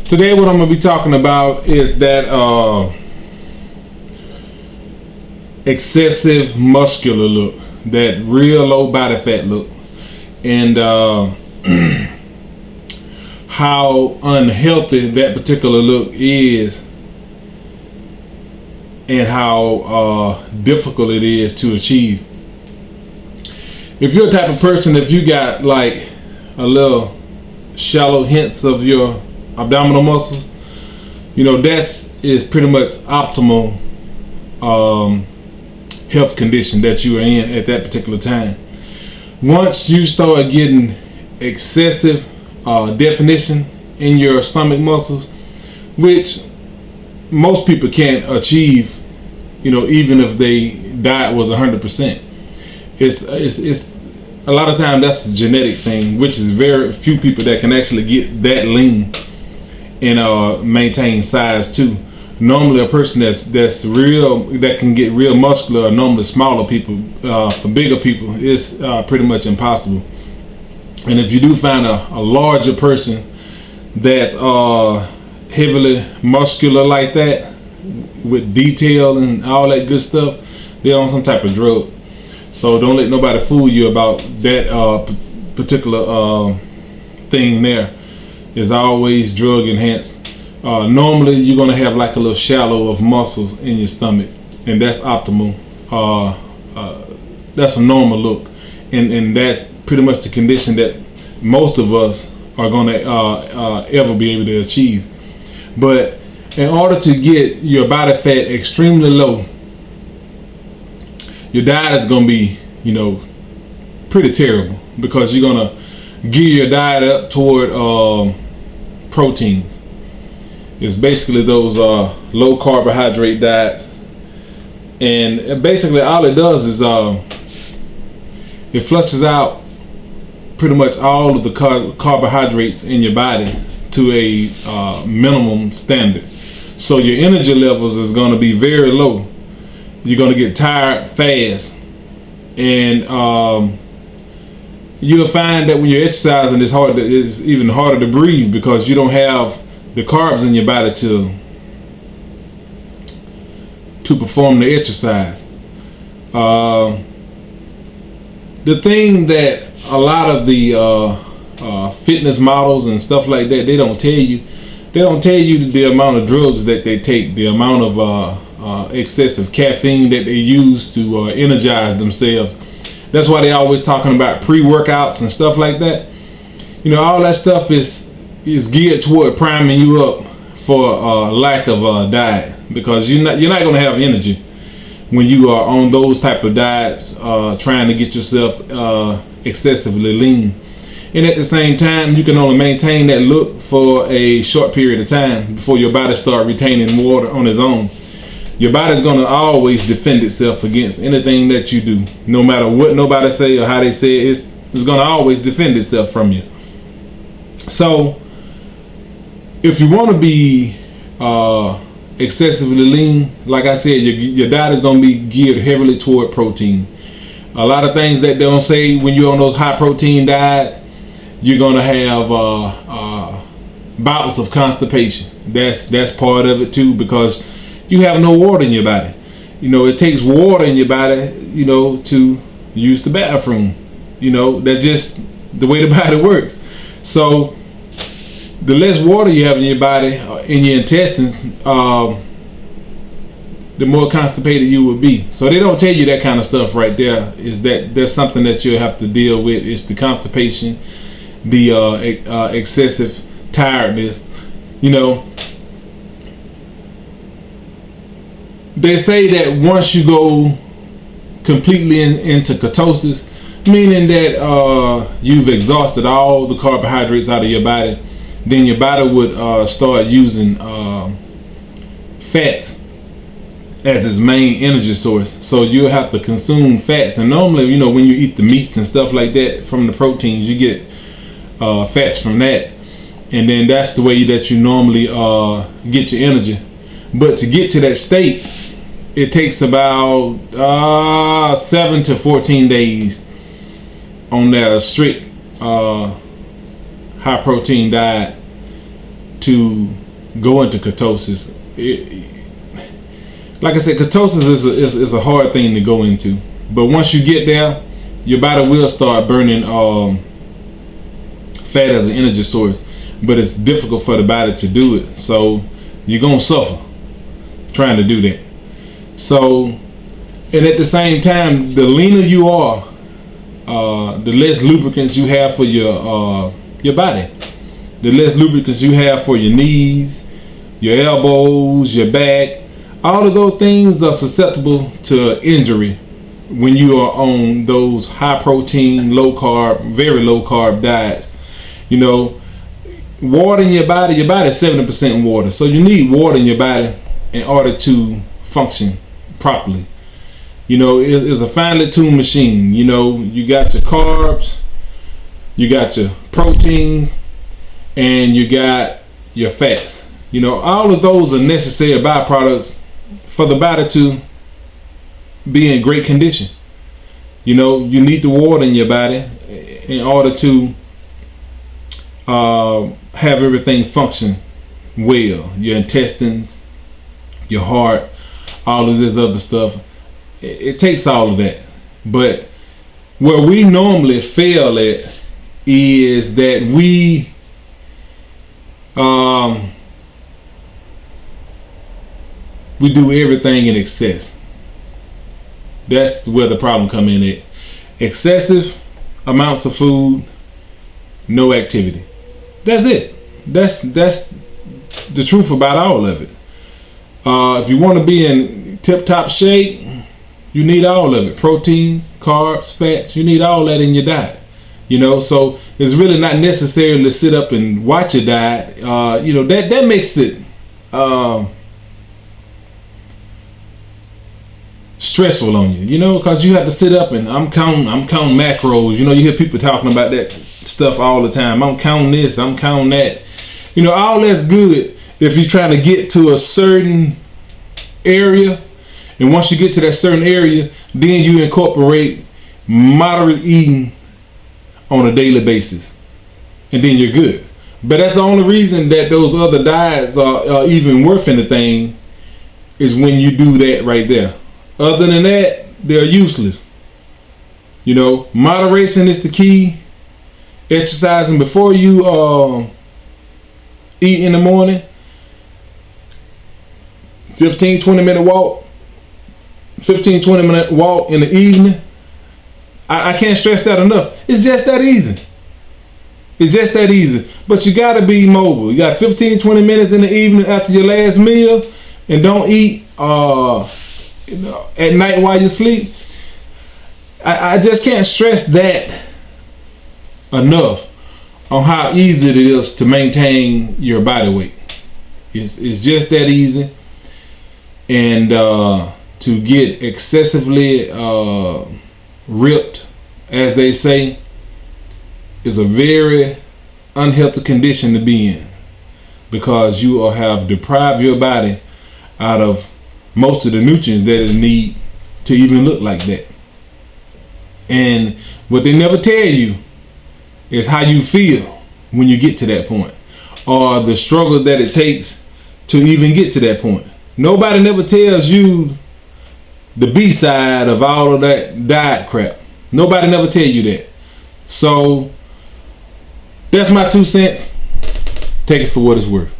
Today what I'm going to be talking about is that excessive muscular look, that real low body fat look, and how unhealthy that particular look is, and how difficult it is to achieve. If you're the type of person, if you got like a little shallow hints of your abdominal muscles, you know, is pretty much optimal health condition that you are in at that particular time. Once you start getting excessive definition in your stomach muscles, which most people can't achieve, you know, even if they diet was 100%. It's a lot of time that's a genetic thing, which is very few people that can actually get that lean and maintain size too. Normally a person that's real, that can get real muscular, are normally smaller people. For bigger people, it's pretty much impossible. And if you do find a larger person that's heavily muscular like that, with detail and all that good stuff, they're on some type of drug. So don't let nobody fool you about that particular thing there. It's always drug enhanced. Normally you're gonna have like a little shallow of muscles in your stomach, and that's optimal. That's a normal look, and that's pretty much the condition that most of us are gonna ever be able to achieve. But in order to get your body fat extremely low, your diet is gonna be, you know, pretty terrible, because you're gonna gear your diet up toward proteins. It's basically those low carbohydrate diets, and basically all it does is it flushes out pretty much all of the carbohydrates in your body to a minimum standard. So your energy levels is going to be very low. You're going to get tired fast, and you'll find that when you're exercising, it's even harder to breathe, because you don't have the carbs in your body to perform the exercise. The thing that a lot of the fitness models and stuff like that, they don't tell you the amount of drugs that they take, the amount of excessive caffeine that they use to energize themselves. That's why they always talking about pre-workouts and stuff like that. You know, all that stuff is geared toward priming you up for lack of diet, because you're not going to have energy when you are on those type of diets, trying to get yourself excessively lean. And at the same time, you can only maintain that look for a short period of time before your body start retaining water on its own. Your body's going to always defend itself against anything that you do, no matter what nobody say or how they say it. It's going to always defend itself from you. So if you want to be excessively lean, like I said, your diet is going to be geared heavily toward protein. A lot of things that they don't say when you're on those high protein diets, you're going to have bouts of constipation. That's part of it too, because you have no water in your body. You know, it takes water in your body, you know, to use the bathroom. You know, that's just the way the body works. So the less water you have in your body, in your intestines, the more constipated you will be. So they don't tell you that kind of stuff right there. Is that there's something that you'll have to deal with. It's the constipation, the excessive tiredness. You know, they say that once you go completely into ketosis, meaning that you've exhausted all the carbohydrates out of your body, then your body would start using fats as its main energy source. So you'll have to consume fats, and normally, you know, when you eat the meats and stuff like that from the proteins, you get fats from that, and then that's the way that you normally get your energy. But to get to that state, it takes about 7 to 14 days on that strict high protein diet to go into ketosis. Like I said, ketosis is a hard thing to go into, but once you get there, your body will start burning fat as an energy source, but it's difficult for the body to do it, so you're gonna suffer trying to do that. So, and at the same time, the leaner you are, the less lubricants you have for your body, the less lubricants you have for your knees, your elbows, your back. All of those things are susceptible to injury when you are on those high protein, low carb, very low carb diets. You know, water in your body is 70% water, so you need water in your body in order to function properly. You know, it's a finely tuned machine. You know, you got your carbs, you got your proteins, and you got your fats. You know, all of those are necessary byproducts for the body to be in great condition. You know, you need the water in your body in order to have everything function well. Your intestines, your heart, all of this other stuff. It takes all of that. But where we normally fail at is that we do everything in excess. That's where the problem come in at. Excessive amounts of food, no activity. That's it. That's the truth about all of it. If you want to be in tip-top shape, you need all of it. Proteins, carbs, fats, you need all that in your diet. You know, so it's really not necessary to sit up and watch your diet. You know, that makes it stressful on you, you know, because you have to sit up and I'm counting macros. You know, you hear people talking about that stuff all the time. I'm counting this, I'm counting that. You know, all that's good if you're trying to get to a certain area, and once you get to that certain area, then you incorporate moderate eating on a daily basis, and then you're good. But that's the only reason that those other diets are even worth anything, is when you do that right there. Other than that, they're useless. You know, moderation is the key. Exercising before you eat in the morning. 15-20 minute walk. 15-20 minute walk in the evening. I can't stress that enough. It's just that easy. It's just that easy. But you gotta be mobile. You got 15-20 minutes in the evening after your last meal, and don't eat you know, at night while you sleep. I just can't stress that enough on how easy it is to maintain your body weight. It's just that easy. And to get excessively ripped, as they say, is a very unhealthy condition to be in, because you will have deprived your body out of most of the nutrients that it need to even look like that. And what they never tell you is how you feel when you get to that point, or the struggle that it takes to even get to that point. Nobody never tells you the B side of all of that diet crap. Nobody never tell you that. So that's my 2 cents. Take it for what it's worth.